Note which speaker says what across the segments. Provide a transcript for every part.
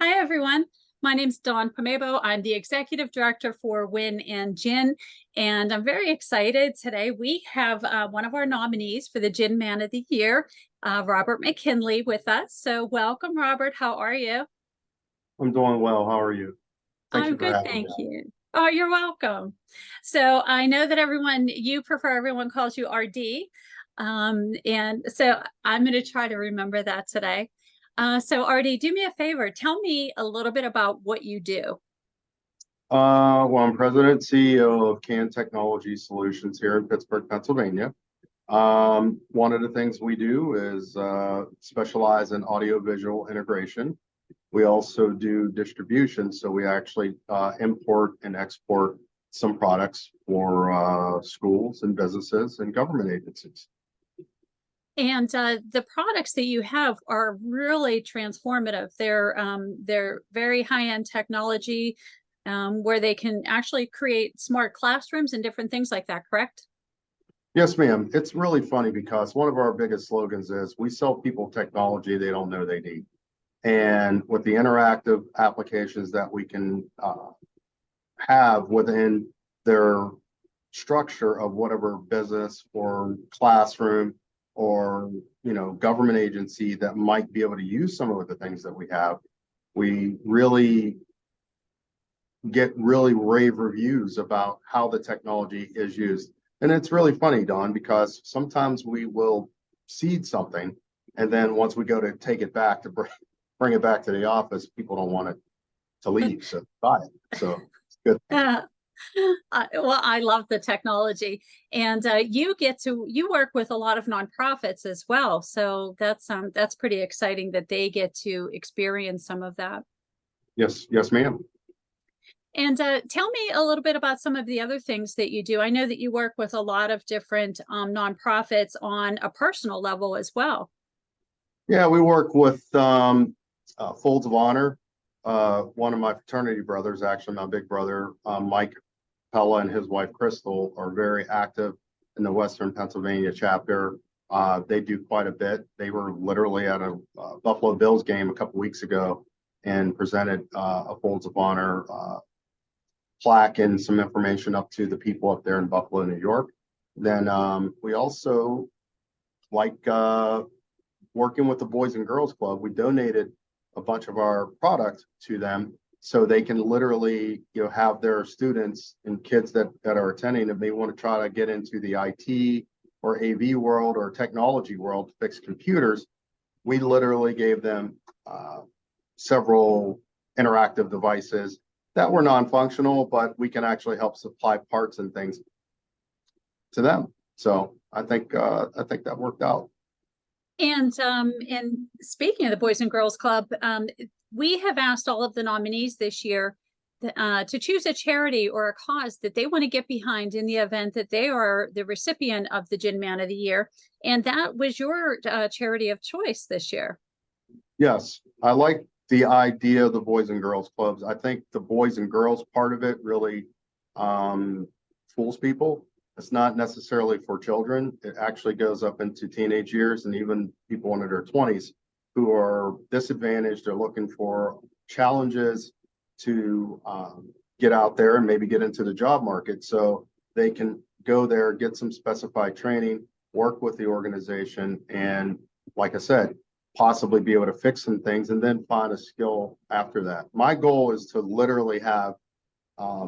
Speaker 1: Hi, everyone. My name's Dawn Pomebo. I'm the Executive Director for Win and Gin, and I'm very excited today. We have one of our nominees for the Gin Man of the Year, Robert McKinley, with us. So welcome, Robert. How are you?
Speaker 2: I'm doing well. How are you? Thank
Speaker 1: I'm
Speaker 2: you for
Speaker 1: good,
Speaker 2: having
Speaker 1: thank
Speaker 2: me.
Speaker 1: you. Oh, you're welcome. So I know that you prefer everyone calls you RD. And so I'm going to try to remember that today. So RD, do me a favor. Tell me a little bit about what you do.
Speaker 2: Well, I'm President and CEO of CAN Technology Solutions here in Pittsburgh, Pennsylvania. One of the things we do is specialize in audiovisual integration. We also do distribution, so we actually import and export some products for schools and businesses and government agencies.
Speaker 1: And the products that you have are really transformative. They're very high-end technology where they can actually create smart classrooms and different things like that, correct?
Speaker 2: Yes, ma'am. It's really funny because one of our biggest slogans is we sell people technology they don't know they need. And with the interactive applications that we can have within their structure of whatever business or classroom or government agency that might be able to use some of the things that we have, we really get really rave reviews about how the technology is used. And it's really funny, Don, because sometimes we will seed something, and then once we go to take it back to bring it back to the office, people don't want it to leave, so buy it. So it's good.
Speaker 1: Uh, well, I love the technology, and you work with a lot of nonprofits as well. So that's pretty exciting that they get to experience some of that.
Speaker 2: Yes, yes, ma'am.
Speaker 1: And tell me a little bit about some of the other things that you do. I know that you work with a lot of different nonprofits on a personal level as well.
Speaker 2: Yeah, we work with Folds of Honor. One of my fraternity brothers, actually my big brother, Mike Pella, and his wife Crystal are very active in the Western Pennsylvania chapter. They do quite a bit. They were literally at a Buffalo Bills game a couple weeks ago and presented a Folds of Honor plaque and some information up to the people up there in Buffalo, New York. Then we also like working with the Boys and Girls Club. We donated a bunch of our product to them so they can literally have their students and kids that are attending, if they want to try to get into the IT or AV world or technology world to fix computers, we literally gave them several interactive devices that were non-functional, but we can actually help supply parts and things to them. So I think that worked out.
Speaker 1: And speaking of the Boys and Girls Club, we have asked all of the nominees this year to choose a charity or a cause that they want to get behind in the event that they are the recipient of the Gin Man of the Year. And that was your charity of choice this year.
Speaker 2: Yes, I like the idea of the Boys and Girls Clubs. I think the Boys and Girls part of it really fools people. It's not necessarily for children. It actually goes up into teenage years and even people into their 20s who are disadvantaged. They're looking for challenges to get out there and maybe get into the job market. So they can go there, get some specified training, work with the organization, and like I said, possibly be able to fix some things and then find a skill after that. My goal is to literally have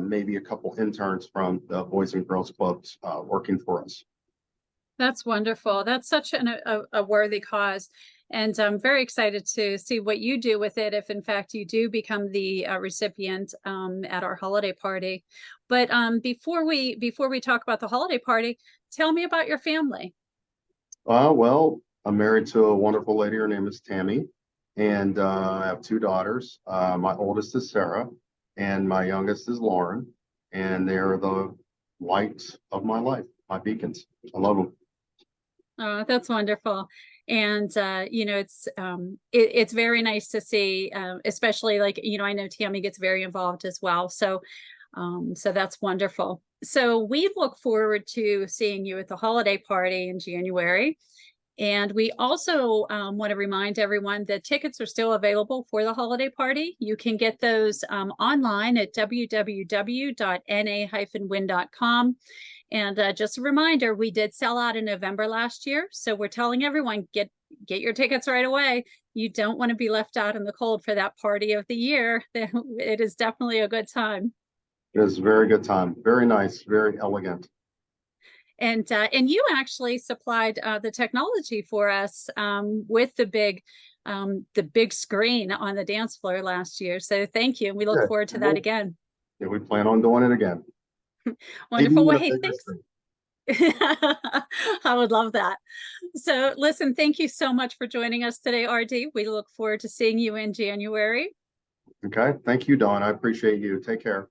Speaker 2: maybe a couple interns from the Boys and Girls Clubs working for us.
Speaker 1: That's wonderful. That's such a worthy cause. And I'm very excited to see what you do with it if, in fact, you do become the recipient at our holiday party. But before we talk about the holiday party, tell me about your family.
Speaker 2: Well, I'm married to a wonderful lady. Her name is Tammy, and I have two daughters. My oldest is Sarah, and my youngest is Lauren, and they are the lights of my life, my beacons. I love them.
Speaker 1: Oh, that's wonderful. And it's very nice to see, especially like, I know Tammy gets very involved as well. So that's wonderful. So we look forward to seeing you at the holiday party in January. And we also want to remind everyone that tickets are still available for the holiday party. You can get those online at www.na-win.com. And just a reminder, we did sell out in November last year. So we're telling everyone, get your tickets right away. You don't want to be left out in the cold for that party of the year. It is definitely a good time.
Speaker 2: It is a very good time. Very nice, very elegant.
Speaker 1: And you actually supplied the technology for us with the big screen on the dance floor last year. So thank you. And we look
Speaker 2: Yeah,
Speaker 1: forward to that again.
Speaker 2: yeah, we plan on doing it again. Maybe
Speaker 1: Wonderful.
Speaker 2: even
Speaker 1: Well,
Speaker 2: a
Speaker 1: hey,
Speaker 2: bigger
Speaker 1: thanks.
Speaker 2: screen.
Speaker 1: I would love that. So listen, thank you so much for joining us today, RD. We look forward to seeing you in January.
Speaker 2: Okay. Thank you, Dawn. I appreciate you. Take care.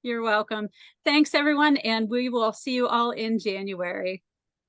Speaker 1: You're welcome. Thanks, everyone. And we will see you all in January.